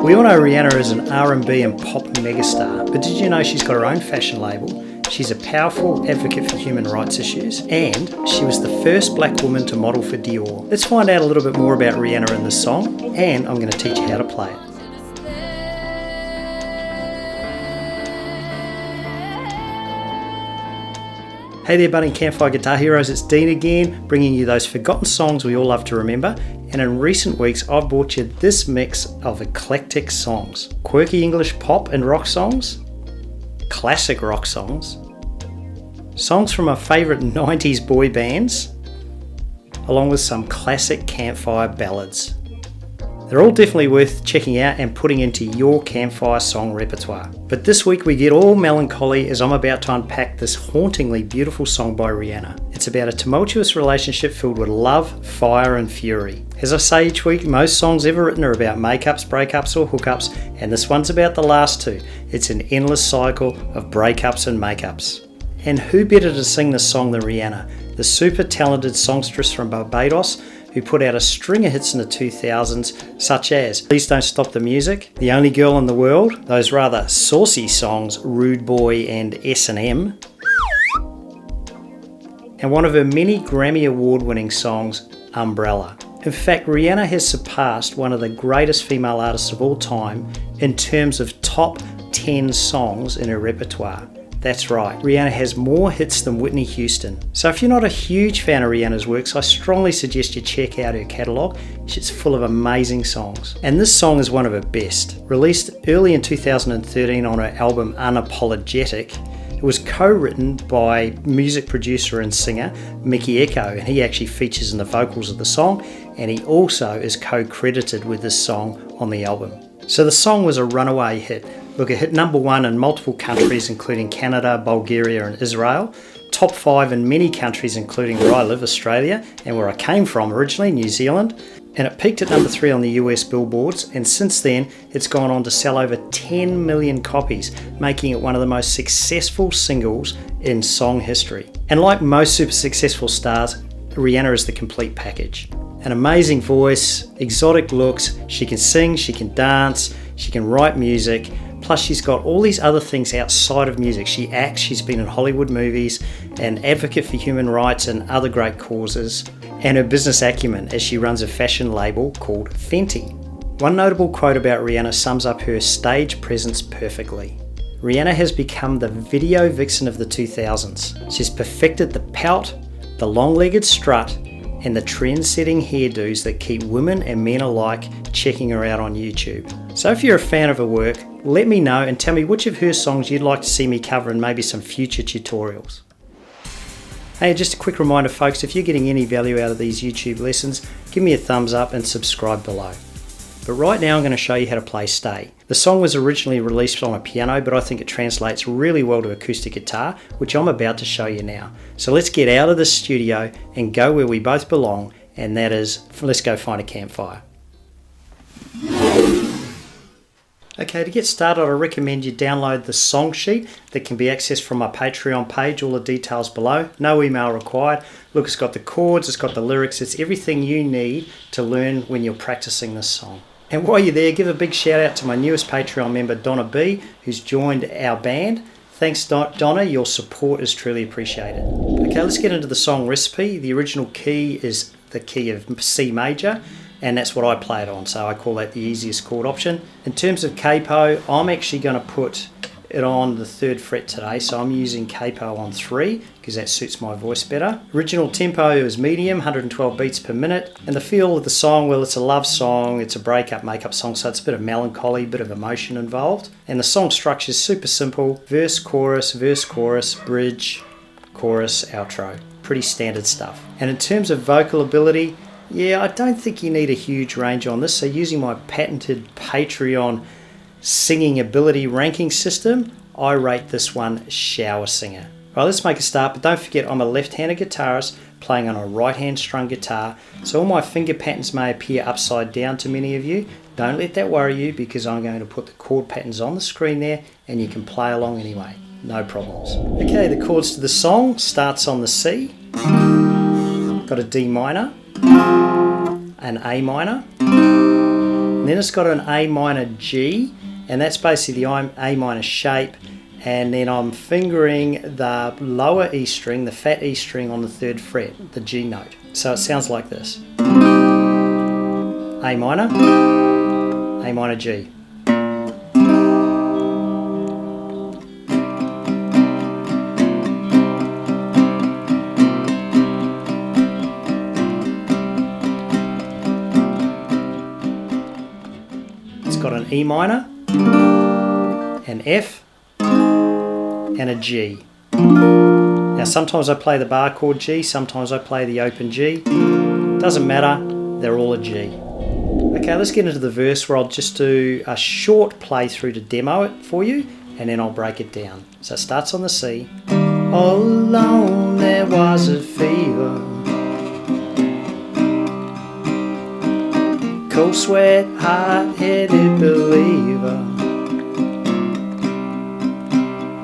We all know Rihanna is an R&B and pop megastar, but did you know she's got her own fashion label? She's a powerful advocate for human rights issues, and she was the first black woman to model for Dior. Let's find out a little bit more about Rihanna in this song, and I'm going to teach you how to play it. Hey there budding Campfire guitar heroes, it's Dean again, bringing you those forgotten songs we all love to remember. And in recent weeks I've brought you this mix of eclectic songs. Quirky English pop and rock songs, classic rock songs, songs from our favourite 90s boy bands, along with some classic campfire ballads. They're all definitely worth checking out and putting into your campfire song repertoire. But this week we get all melancholy as I'm about to unpack this hauntingly beautiful song by Rihanna. It's about a tumultuous relationship filled with love, fire and fury. As I say each week, most songs ever written are about makeups, breakups or hookups, and this one's about the last two. It's an endless cycle of breakups and makeups. And who better to sing this song than Rihanna, the super talented songstress from Barbados, who put out a string of hits in the 2000s, such as Please Don't Stop the Music, The Only Girl in the World, those rather saucy songs Rude Boy and S&M, and one of her many Grammy Award-winning songs, Umbrella. In fact, Rihanna has surpassed one of the greatest female artists of all time in terms of top 10 songs in her repertoire. That's right, Rihanna has more hits than Whitney Houston. So if you're not a huge fan of Rihanna's works, I strongly suggest you check out her catalogue. It's full of amazing songs. And this song is one of her best. Released early in 2013 on her album Unapologetic, it was co-written by music producer and singer Mikki Ekko, and he actually features in the vocals of the song, and he also is co-credited with this song on the album. So the song was a runaway hit. Look, it hit number 1 in multiple countries including Canada, Bulgaria and Israel, top 5 in many countries including where I live, Australia, and where I came from originally, New Zealand, and it peaked at number 3 on the US billboards, and since then it's gone on to sell over 10 million copies, making it one of the most successful singles in song history. And like most super successful stars, Rihanna is the complete package. An amazing voice, exotic looks, she can sing, she can dance, she can write music, plus she's got all these other things outside of music. She acts, she's been in Hollywood movies, an advocate for human rights and other great causes, and her business acumen as she runs a fashion label called Fenty. One notable quote about Rihanna sums up her stage presence perfectly. Rihanna has become the video vixen of the 2000s. She's perfected the pout, the long-legged strut, and the trend-setting hairdos that keep women and men alike checking her out on YouTube. So if you're a fan of her work, let me know and tell me which of her songs you'd like to see me cover in maybe some future tutorials. Hey, just a quick reminder folks, if you're getting any value out of these YouTube lessons, give me a thumbs up and subscribe below. But right now I'm going to show you how to play Stay. The song was originally released on a piano, but I think it translates really well to acoustic guitar, which I'm about to show you now. So let's get out of the studio and go where we both belong, and that is, let's go find a campfire. Okay, to get started I recommend you download the song sheet that can be accessed from my Patreon page, all the details below, no email required. Look, it's got the chords, it's got the lyrics, it's everything you need to learn when you're practicing this song. And while you're there, give a big shout out to my newest Patreon member Donna B, who's joined our band. Thanks Donna, your support is truly appreciated. Okay, let's get into the song recipe. The original key is the key of C major, and that's what I play it on, so I call that the easiest chord option. In terms of capo, I'm actually going to put it on the 3rd fret today, so I'm using capo on 3 because that suits my voice better. Original tempo is medium, 112 beats per minute, and the feel of the song, well, it's a love song, it's a breakup, makeup song, so it's a bit of melancholy, bit of emotion involved. And the song structure is super simple: verse, chorus, bridge, chorus, outro. Pretty standard stuff. And in terms of vocal ability, yeah, I don't think you need a huge range on this, so using my patented Patreon singing ability ranking system, I rate this one shower singer. Right, let's make a start, but don't forget I'm a left-handed guitarist playing on a right-hand strung guitar, so all my finger patterns may appear upside down to many of you. Don't let that worry you, because I'm going to put the chord patterns on the screen there and you can play along anyway, no problems. Okay, the chords to the song starts on the C, got a D minor, an A minor, And then it's got an A minor G, and that's basically the A minor shape. And then I'm fingering the lower E string, the fat E string on the 3rd fret, the G note. So it sounds like this. A minor, A minor G. It's got an E minor, an F, and a G. Now sometimes I play the bar chord G, sometimes I play the open G. Doesn't matter, they're all a G. Okay, let's get into the verse where I'll just do a short playthrough to demo it for you, and then I'll break it down. So it starts on the C. All alone there was a fever, cold sweat, hot-headed believer.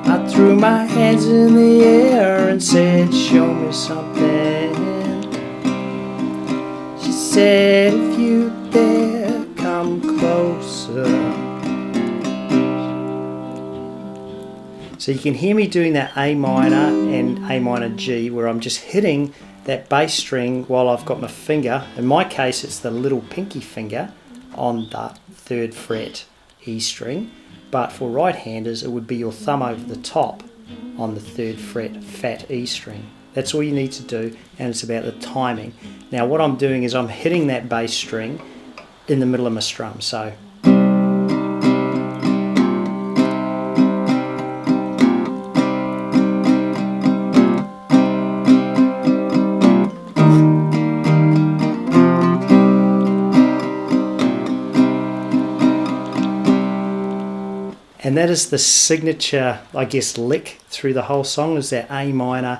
I threw my hands in the air and said, show me something. She said, if you dare, come closer. So you can hear me doing that A minor and A minor G, where I'm just hitting that bass string while I've got my finger. In my case, it's the little pinky finger on the 3rd fret E string. But for right-handers, it would be your thumb over the top on the 3rd fret fat E string. That's all you need to do, and it's about the timing. Now what I'm doing is I'm hitting that bass string in the middle of my strum. So and that is the signature, I guess, lick through the whole song, is that A minor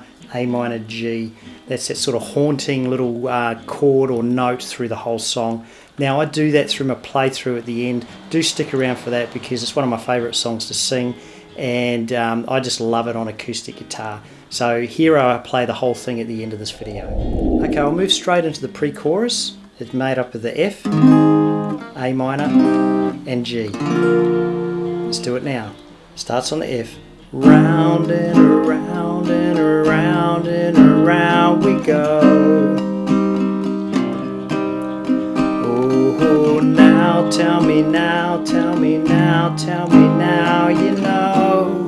G. That's that sort of haunting little chord or note through the whole song. Now I do that through my playthrough at the end. Do stick around for that because it's one of my favourite songs to sing, and I just love it on acoustic guitar. So here I play the whole thing at the end of this video. Okay, I'll move straight into the pre-chorus. It's made up of the F, A minor and G. Let's do it now. Starts on the F. Round and around and around and around we go. Oh, now tell me now, tell me now, tell me now, you know.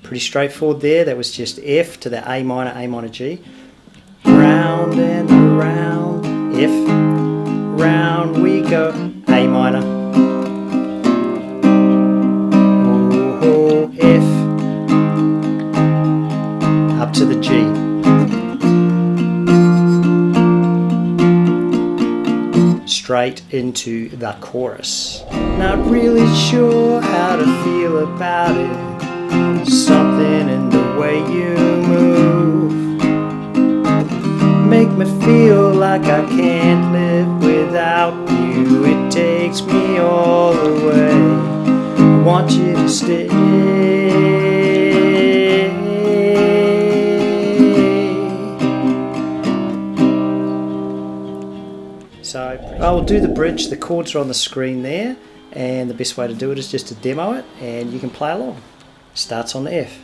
Pretty straightforward there. That was just F to the A minor G. Round and around, F, round we go. A minor, oh, F, up to the G. Straight into the chorus. Not really sure how to feel about it. Something in the way you move make me feel like I can't live without you. It takes me all the way. I want you to stay. So I'll do the bridge. The chords are on the screen there, and the best way to do it is just to demo it, and you can play along. Starts on the F.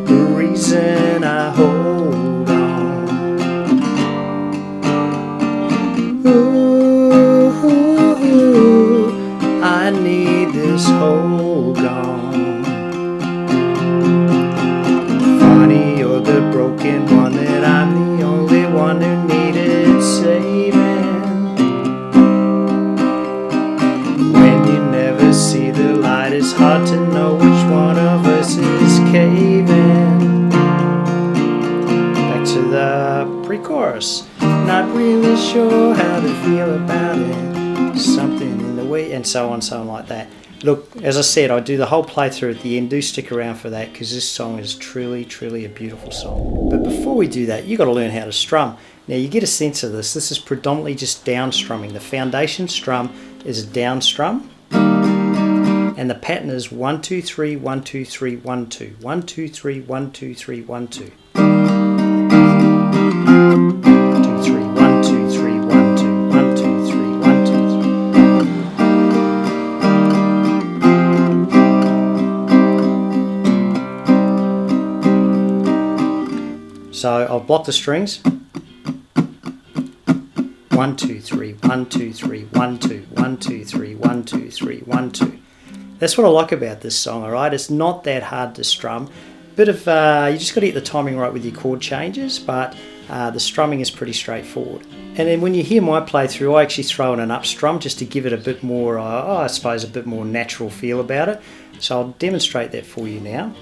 The reason I hold on. I need this hold on. Funny, you're the broken one, that I'm the only one who needed saving. When you never see the light, it's hard to know which one of us is caving. Back to the pre-chorus. Not really sure how to feel about it. Something in the way, and so on like that. Look, as I said, I do the whole playthrough at the end. Do stick around for that because this song is truly a beautiful song. But before we do that, you've got to learn how to strum. Now you get a sense of this. This is predominantly just down strumming. The foundation strum is a down strum, and the pattern is 1 2 3 1 2 3 1 2 1 2 3 1 2 3 1 2. 2, 3, 1, 2, 3, 1, 2, 1, 2, 3, 1, 2, 3. So I'll block the strings. 1, 2, 3, 1, 2, 3, 1, 2, 1, 2, 3, 1, 2, 3, 1, 2. That's what I like about this song, alright? It's not that hard to strum. Bit of, you just got to get the timing right with your chord changes, but the strumming is pretty straightforward. And then when you hear my playthrough, I actually throw in an up strum just to give it a bit more, I suppose, a bit more natural feel about it. So I'll demonstrate that for you now.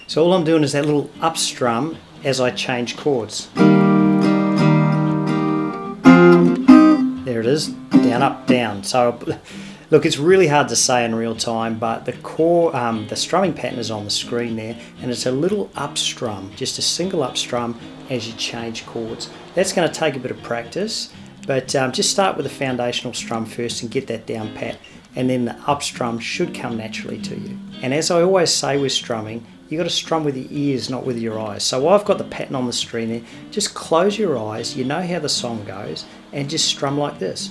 So all I'm doing is that little up strum as I change chords. There it is, down, up, down. So look, it's really hard to say in real time, but the strumming pattern is on the screen there, and it's a little up strum, just a single up strum as you change chords. That's going to take a bit of practice, but just start with the foundational strum first and get that down pat, and then the up strum should come naturally to you. And as I always say with strumming, you've got to strum with your ears, not with your eyes. So I've got the pattern on the screen there. Just close your eyes, you know how the song goes, and just strum like this.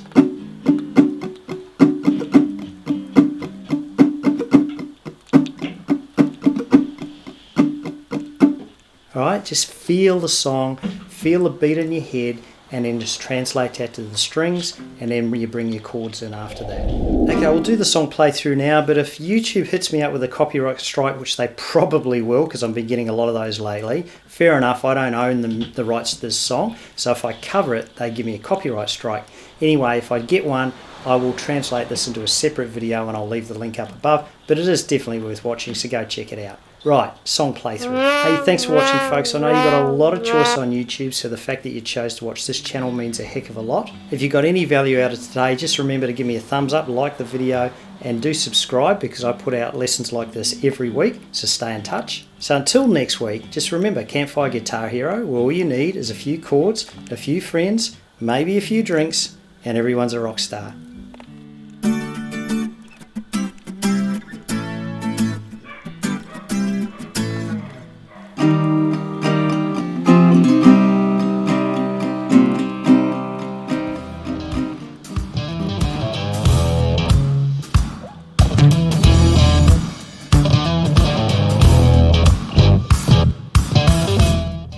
Alright, just feel the song, feel the beat in your head, and then just translate that to the strings, and then you bring your chords in after that. Okay, we'll do the song playthrough now, but if YouTube hits me up with a copyright strike, which they probably will, because I've been getting a lot of those lately, fair enough, I don't own the rights to this song, so if I cover it, they give me a copyright strike. Anyway, if I get one, I will translate this into a separate video and I'll leave the link up above, but it is definitely worth watching, so go check it out. Right, song playthrough. Hey, thanks for watching, folks. I know you've got a lot of choice on YouTube, so the fact that you chose to watch this channel means a heck of a lot. If you got any value out of today, just remember to give me a thumbs up, like the video, and do subscribe, because I put out lessons like this every week, so stay in touch. So until next week, just remember, Campfire Guitar Hero, where all you need is a few chords, a few friends, maybe a few drinks, and everyone's a rock star.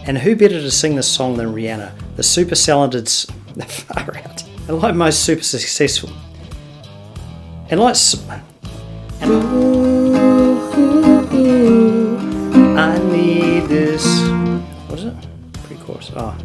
And who better to sing this song than Rihanna, the super talented, far out, and like most super successful, and like, I need this, what is it? Pre-chorus, oh.